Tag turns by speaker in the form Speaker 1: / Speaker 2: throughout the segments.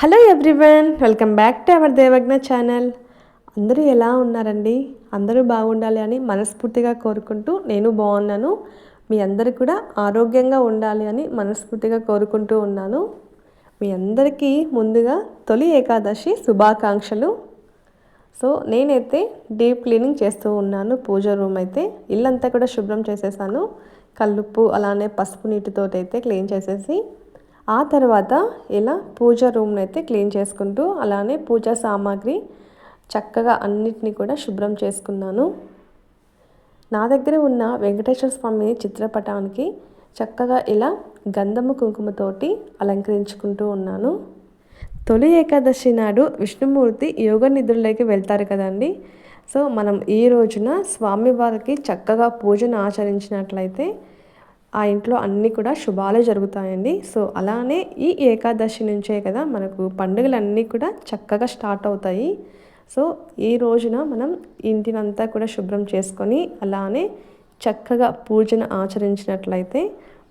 Speaker 1: Hello everyone, welcome back to our Devagna channel. అందరూ ఎలా ఉన్నారండి? అందరూ బాగుండాలి అని మనస్ఫూర్తిగా కోరుకుంటూ నేను బాగున్నాను. మీ అందరూ కూడా ఆరోగ్యంగా ఉండాలి అని మనస్ఫూర్తిగా కోరుకుంటూ ఉన్నాను. మీ అందరికీ ముందుగా తొలి ఏకాదశి శుభాకాంక్షలు. సో నేనైతే డీప్ క్లీనింగ్ చేస్తూ ఉన్నాను. పూజ రూమ్ అయితే ఇల్లంతా కూడా శుభ్రం చేసేసాను. కల్లుప్పు అలానే పసుపు నీటితో అయితే క్లీన్ చేసేసి ఆ తర్వాత ఇలా పూజ రూమ్ని అయితే క్లీన్ చేసుకుంటూ అలానే పూజా సామాగ్రి చక్కగా అన్నిటినీ కూడా శుభ్రం చేసుకున్నాను. నా దగ్గర ఉన్న వెంకటేశ్వర స్వామి చిత్రపటానికి చక్కగా ఇలా గంధము కుంకుమతోటి అలంకరించుకుంటూ ఉన్నాను. తొలి ఏకాదశి నాడు విష్ణుమూర్తి యోగ నిద్రలోకి వెళ్తారు కదండి. సో మనం ఈ రోజున స్వామివారికి చక్కగా పూజను ఆచరించినట్లయితే ఆ ఇంట్లో అన్నీ కూడా శుభాలే జరుగుతాయండి. సో అలానే ఈ ఏకాదశి నుంచే కదా మనకు పండుగలన్నీ కూడా చక్కగా స్టార్ట్ అవుతాయి. సో ఈ రోజున మనం ఇంటినంతా కూడా శుభ్రం చేసుకొని అలానే చక్కగా పూజను ఆచరించినట్లయితే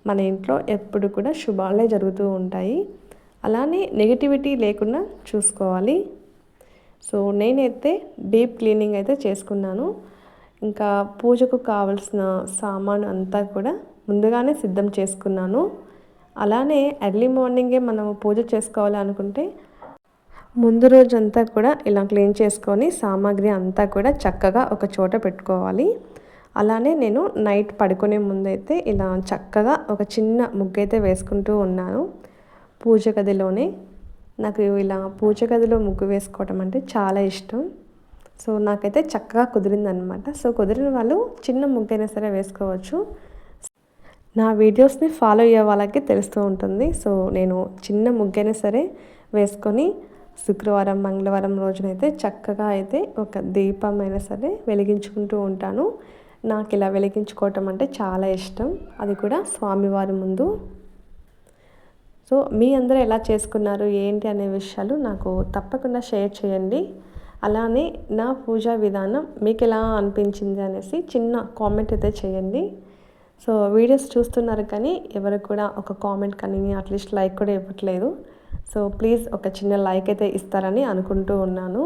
Speaker 1: మన ఇంట్లో ఎప్పుడు కూడా శుభాలే జరుగుతూ ఉంటాయి. అలానే నెగిటివిటీ లేకుండా చూసుకోవాలి. సో నేనైతే డీప్ క్లీనింగ్ అయితే చేసుకున్నాను. ఇంకా పూజకు కావలసిన సామాను అంతా కూడా ముందుగానే సిద్ధం చేసుకున్నాను. అలానే ఎర్లీ మార్నింగే మనం పూజ చేసుకోవాలి అనుకుంటే ముందు రోజంతా కూడా ఇలా క్లీన్ చేసుకొని సామాగ్రి అంతా కూడా చక్కగా ఒక చోట పెట్టుకోవాలి. అలానే నేను నైట్ పడుకునే ముందైతే ఇలా చక్కగా ఒక చిన్న ముగ్గు అయితే వేసుకుంటూ ఉన్నాను పూజ గదిలోనే. నాకు ఇలా పూజ గదిలో ముగ్గు వేసుకోవడం అంటే చాలా ఇష్టం. సో నాకైతే చక్కగా కుదిరిందనమాట. సో కుదిరిన వాళ్ళు చిన్న ముగ్గైనా సరే వేసుకోవచ్చు. నా వీడియోస్ని ఫాలో అయ్యే వాళ్ళకి తెలుస్తూ ఉంటుంది. సో నేను చిన్న ముగ్గైనా సరే వేసుకొని శుక్రవారం మంగళవారం రోజునైతే చక్కగా అయితే ఒక దీపం అయినా సరే వెలిగించుకుంటూ ఉంటాను. నాకు ఇలా వెలిగించుకోవటం అంటే చాలా ఇష్టం, అది కూడా స్వామివారి ముందు. సో మీ అందరూ ఎలా చేసుకున్నారు ఏంటి అనే విషయాలు నాకు తప్పకుండా షేర్ చేయండి. అలానే నా పూజా విధానం మీకు ఎలా అనిపించింది అనేసి చిన్న కామెంట్ అయితే చేయండి. సో వీడియోస్ చూస్తున్నారు కానీ ఎవరు కూడా ఒక కామెంట్ కానీ అట్లీస్ట్ లైక్ కూడా ఇవ్వట్లేదు. సో ప్లీజ్ ఒక చిన్న లైక్ అయితే ఇస్తారని అనుకుంటూ ఉన్నాను.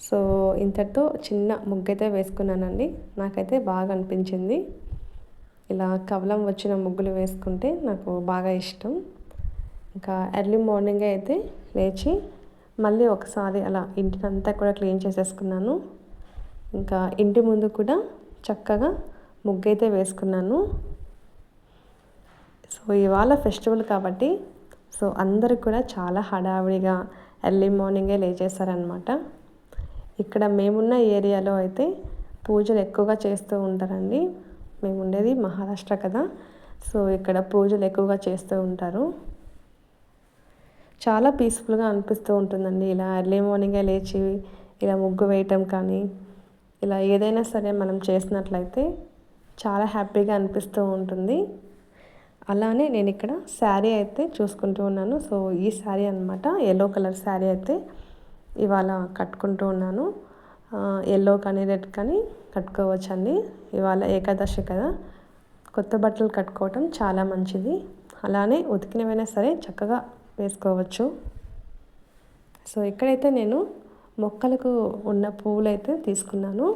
Speaker 1: సో ఇంతటితో చిన్న ముగ్గు అయితే వేసుకున్నానండి. నాకైతే బాగా అనిపించింది. ఇలా కవలం వచ్చిన ముగ్గులు వేసుకుంటే నాకు బాగా ఇష్టం. ఇంకా ఎర్లీ మార్నింగ్ అయితే లేచి మళ్ళీ ఒకసారి అలా ఇంటినంతా కూడా క్లీన్ చేసేసుకున్నాను. ఇంకా ఇంటి ముందు కూడా చక్కగా ముగ్గు అయితే వేసుకున్నాను. సో ఇవాళ ఫెస్టివల్ కాబట్టి సో అందరూ కూడా చాలా హడావిడిగా ఎర్లీ మార్నింగే లేచేశారనమాట. ఇక్కడ మేమున్న ఏరియాలో అయితే పూజలు ఎక్కువగా చేస్తూ ఉంటారండి. మేము ఉండేది మహారాష్ట్ర కదా. సో ఇక్కడ పూజలు ఎక్కువగా చేస్తూ ఉంటారు. చాలా పీస్ఫుల్గా అనిపిస్తూ ఉంటుందండి ఇలా ఎర్లీ మార్నింగే లేచి ఇలా ముగ్గు వేయటం కానీ ఇలా ఏదైనా సరే మనం చేసినట్లయితే చాలా హ్యాపీగా అనిపిస్తూ ఉంటుంది. అలానే నేను ఇక్కడ శారీ అయితే చూసుకుంటూ ఉన్నాను. సో ఈ శారీ అనమాట ఎల్లో కలర్ శారీ అయితే ఇవాళ కట్టుకుంటూ ఉన్నాను. ఎల్లో కానీ రెడ్ కానీ కట్టుకోవచ్చండి. ఇవాళ ఏకాదశి కదా, కొత్త బట్టలు కట్టుకోవటం చాలా మంచిది. అలానే ఉతికినవైనా సరే చక్కగా వేసుకోవచ్చు. సో ఇక్కడైతే నేను మొక్కలకు ఉన్న పువ్వులు అయితే తీసుకున్నాను.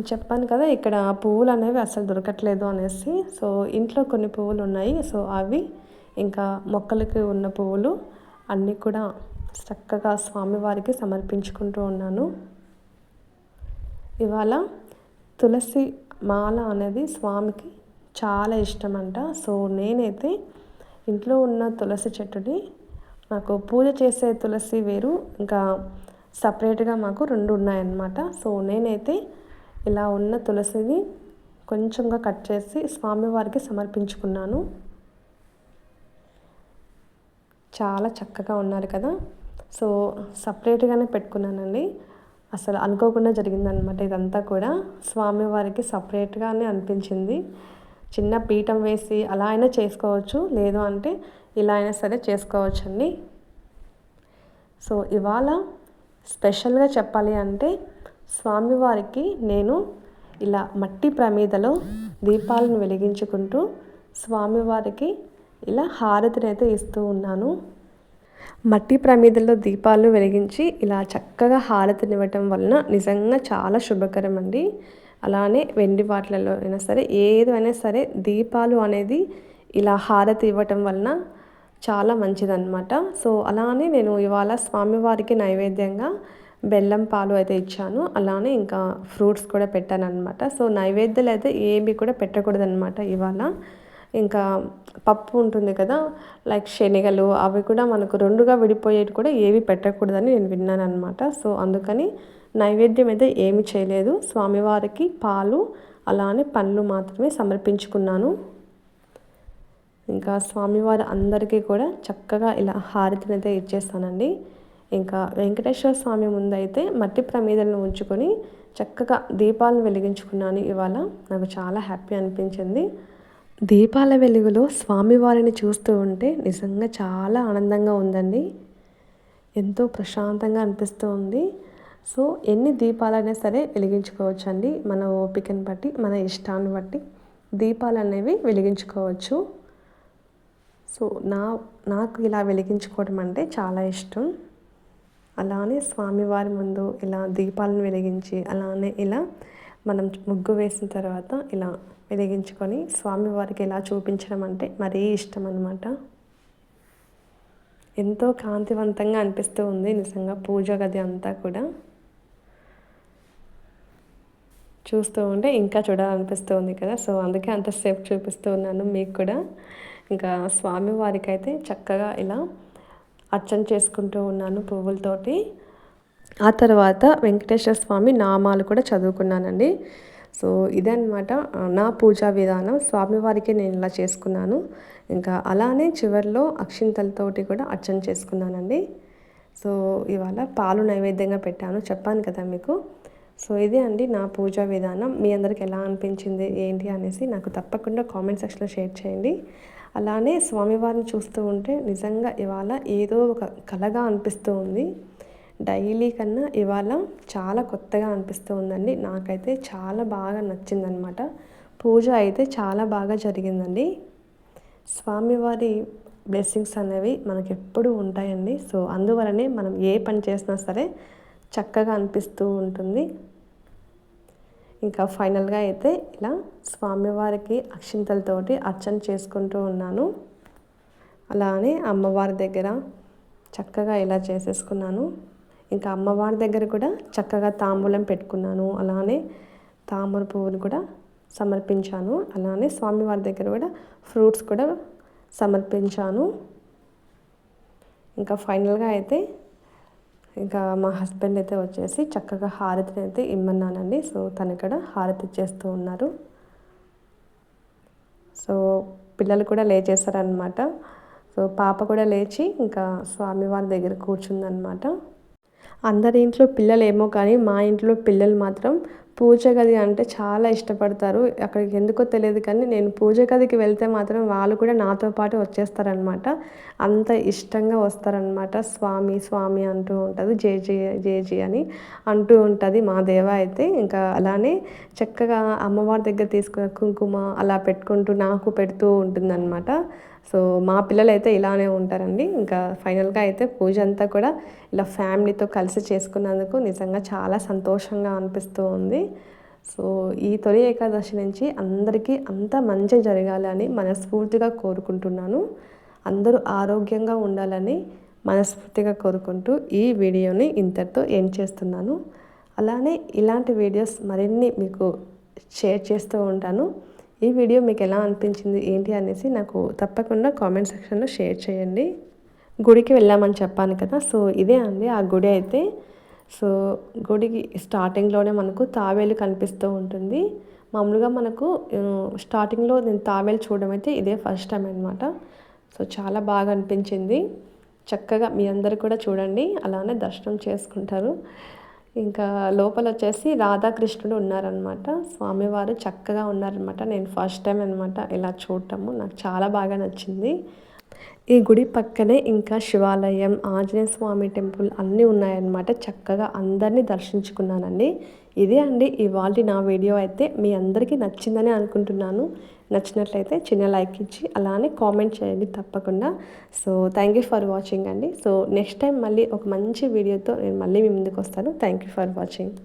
Speaker 1: చెప్పాను కదా ఇక్కడ పువ్వులు అనేవి అసలు దొరకట్లేదు అనేసి. సో ఇంట్లో కొన్ని పువ్వులు ఉన్నాయి. సో అవి ఇంకా మొక్కలకి ఉన్న పువ్వులు అన్నీ కూడా చక్కగా స్వామివారికి సమర్పించుకుంటూ ఉన్నాను. ఇవాళ తులసి మాల అనేది స్వామికి చాలా ఇష్టమంట. సో నేనైతే ఇంట్లో ఉన్న తులసి చెట్టుని, నాకు పూజ చేసే తులసి వేరు ఇంకా సపరేట్గా మాకు 2 ఉన్నాయన్నమాట. సో నేనైతే ఇలా ఉన్న తులసిని కొంచెంగా కట్ చేసి స్వామివారికి సమర్పించుకున్నాను. చాలా చక్కగా ఉన్నారు కదా. సో సపరేట్గానే పెట్టుకున్నానండి. అసలు అనుకోకుండా జరిగిందనమాట ఇదంతా కూడా. స్వామివారికి సపరేట్గానే అనిపించింది. చిన్న పీఠం వేసి అలా అయినా చేసుకోవచ్చు, లేదు అంటే ఇలా అయినా సరే చేసుకోవచ్చండి. సో ఇవాళ స్పెషల్గా చెప్పాలి అంటే స్వామివారికి నేను ఇలా మట్టి ప్రమిదలో దీపాలను వెలిగించుకుంటూ స్వామివారికి ఇలా హారతిని అయితే ఇస్తూ ఉన్నాను. మట్టి ప్రమిదల్లో దీపాలు వెలిగించి ఇలా చక్కగా హారతినివ్వటం వలన నిజంగా చాలా శుభకరం అండి. అలానే వెండి వాటిలలో అయినా సరే ఏదైనా సరే దీపాలు అనేది ఇలా హారతి ఇవ్వటం వలన చాలా మంచిదన్నమాట. సో అలానే నేను ఇవాళ స్వామివారికి నైవేద్యంగా బెల్లం పాలు అయితే ఇచ్చాను. అలానే ఇంకా ఫ్రూట్స్ కూడా పెట్టానన్నమాట. సో నైవేద్యాలు అయితే ఏమి కూడా పెట్టకూడదన్నమాట ఇవాళ. ఇంకా పప్పు ఉంటుంది కదా, లైక్ శనగలు అవి కూడా మనకు రెండుగా విడిపోయేవి కూడా ఏవి పెట్టకూడదని నేను విన్నాను అనమాట. సో అందుకని నైవేద్యం అయితే ఏమి చేయలేదు. స్వామివారికి పాలు అలానే పండ్లు మాత్రమే సమర్పించుకున్నాను. ఇంకా స్వామివారి అందరికీ కూడా చక్కగా ఇలా హారతిని అయితే ఇచ్చేస్తానండి. ఇంకా వెంకటేశ్వర స్వామి ముందైతే మట్టి ప్రమిదలను ఉంచుకొని చక్కగా దీపాలను వెలిగించుకున్నాను. ఇవాళ నాకు చాలా హ్యాపీ అనిపించింది. దీపాల వెలుగులో స్వామివారిని చూస్తూ ఉంటే నిజంగా చాలా ఆనందంగా ఉందండి. ఎంతో ప్రశాంతంగా అనిపిస్తూ ఉంది. సో ఎన్ని దీపాలైనా సరే వెలిగించుకోవచ్చండి. మన ఓపికను బట్టి, మన ఇష్టాన్ని బట్టి దీపాలు అనేవి వెలిగించుకోవచ్చు. సో నాకు ఇలా వెలిగించుకోవడం అంటే చాలా ఇష్టం. అలానే స్వామివారి ముందు ఇలా దీపాలను వెలిగించి అలానే ఇలా మనం ముగ్గు వేసిన తర్వాత ఇలా వెలిగించుకొని స్వామివారికి ఇలా చూపించడం అంటే మరీ ఇష్టం అన్నమాట. ఎంతో కాంతివంతంగా అనిపిస్తూ ఉంది నిజంగా పూజ గది అంతా కూడా. చూస్తూ ఉంటే ఇంకా చూడాలనిపిస్తూ ఉంది కదా. సో అందుకే అంతసేపు చూపిస్తూ ఉన్నాను మీకు కూడా. ఇంకా స్వామివారికి అయితే చక్కగా ఇలా అర్చన చేసుకుంటూ ఉన్నాను పువ్వులతోటి. ఆ తర్వాత వెంకటేశ్వర స్వామి నామాలు కూడా చదువుకున్నానండి. సో ఇదన్నమాట నా పూజా విధానం. స్వామివారికి నేను ఇలా చేసుకున్నాను. ఇంకా అలానే చివరిలో అక్షింతలతోటి కూడా అర్చన చేసుకున్నానండి. సో ఇవాళ పాలు నైవేద్యంగా పెట్టాను, చెప్పాను కదా మీకు. సో ఇదే అండి నా పూజా విధానం. మీ అందరికి ఎలా అనిపించింది ఏంటి అనేసి నాకు తప్పకుండా కామెంట్ సెక్షన్లో షేర్ చేయండి. అలానే స్వామివారిని చూస్తూ ఉంటే నిజంగా ఇవాళ ఏదో ఒక కళగా అనిపిస్తూ ఉంది. డైలీ కన్నా ఇవాళ చాలా కొత్తగా అనిపిస్తూ ఉందండి. నాకైతే చాలా బాగా నచ్చిందనమాట. పూజ అయితే చాలా బాగా జరిగిందండి. స్వామివారి బ్లెస్సింగ్స్ అనేవి మనకి ఎప్పుడూ ఉంటాయండి. సో అందువలనే మనం ఏ పని చేసినా సరే చక్కగా అనిపిస్తూ ఉంటుంది. ఇంకా ఫైనల్గా అయితే ఇలా స్వామివారికి అక్షింతలతోటి అర్చన చేసుకుంటూ ఉన్నాను. అలానే అమ్మవారి దగ్గర చక్కగా ఇలా చేసేసుకున్నాను. ఇంకా అమ్మవారి దగ్గర కూడా చక్కగా తాంబూలం పెట్టుకున్నాను. అలానే తామర పువ్వుని కూడా సమర్పించాను. అలానే స్వామివారి దగ్గర కూడా ఫ్రూట్స్ కూడా సమర్పించాను. ఇంకా ఫైనల్గా అయితే ఇంకా మా హస్బెండ్ అయితే వచ్చేసి చక్కగా హారతిని అయితే ఇమ్మన్నానండి. సో తను ఇక్కడ హారతి ఇచ్చేస్తూ ఉన్నారు. సో పిల్లలు కూడా లేచేశారనమాట. సో పాప కూడా లేచి ఇంకా స్వామివారి దగ్గర కూర్చుందనమాట. అందరి ఇంట్లో పిల్లలు ఏమో కానీ మా ఇంట్లో పిల్లలు మాత్రం పూజ గది అంటే చాలా ఇష్టపడతారు. అక్కడికి ఎందుకో తెలియదు కానీ నేను పూజ గదికి వెళ్తే మాత్రం వాళ్ళు కూడా నాతో పాటు వచ్చేస్తారనమాట. అంత ఇష్టంగా వస్తారనమాట. స్వామి స్వామి అంటూ ఉంటుంది, జే జే జే జే అని అంటూ ఉంటుంది మా దేవ అయితే. ఇంకా అలానే చక్కగా అమ్మవారి దగ్గర తీసుకున్న కుంకుమ అలా పెట్టుకుంటూ నాకు పెడుతూ ఉంటుందన్నమాట. సో మా పిల్లలు అయితే ఇలానే ఉంటారండి. ఇంకా ఫైనల్గా అయితే పూజ అంతా కూడా ఇలా ఫ్యామిలీతో కలిసి చేసుకున్నందుకు నిజంగా చాలా సంతోషంగా అనిపిస్తూ ఉంది. సో ఈ తొలి ఏకాదశి నుంచి అందరికీ అంతా మంచి జరగాలని మనస్ఫూర్తిగా కోరుకుంటున్నాను. అందరూ ఆరోగ్యంగా ఉండాలని మనస్ఫూర్తిగా కోరుకుంటూ ఈ వీడియోని ఇంతటితో ఎండ్ చేస్తున్నాను. అలానే ఇలాంటి వీడియోస్ మరిన్ని మీకు షేర్ చేస్తూ ఉంటాను. ఈ వీడియో మీకు ఎలా అనిపించింది ఏంటి అనేసి నాకు తప్పకుండా కామెంట్ సెక్షన్లో షేర్ చేయండి. గుడికి వెళ్ళామని చెప్పాను కదా. సో ఇదే అండి ఆ గుడి అయితే. సో గుడికి స్టార్టింగ్లోనే మనకు తాబేలు కనిపిస్తూ ఉంటుంది. మామూలుగా మనకు స్టార్టింగ్లో నేను తాబేలు చూడడం అయితే ఇదే ఫస్ట్ టైం అనమాట. సో చాలా బాగా అనిపించింది. చక్కగా మీ అందరు కూడా చూడండి, అలానే దర్శనం చేసుకుంటారు. ఇంకా లోపల వచ్చేసి రాధాకృష్ణుడు ఉన్నారనమాట. స్వామివారు చక్కగా ఉన్నారనమాట. నేను ఫస్ట్ టైం అనమాట ఇలా చూడటము, నాకు చాలా బాగా నచ్చింది. ఈ గుడి పక్కనే ఇంకా శివాలయం, ఆంజనేయ స్వామి టెంపుల్ అన్నీ ఉన్నాయన్నమాట. చక్కగా అందరినీ దర్శించుకున్నానండి. ఇదే అండి ఇవాల్టి నా వీడియో అయితే మీ అందరికీ నచ్చిందని అనుకుంటున్నాను. నచ్చినట్లయితే చిన్న లైక్ ఇచ్చి అలానే కామెంట్ చేయండి తప్పకుండా. So thank you for watching అండి. సో నెక్స్ట్ టైం మళ్ళీ ఒక మంచి వీడియోతో నేను మళ్ళీ మీ ముందుకు వస్తాను. Thank you for watching.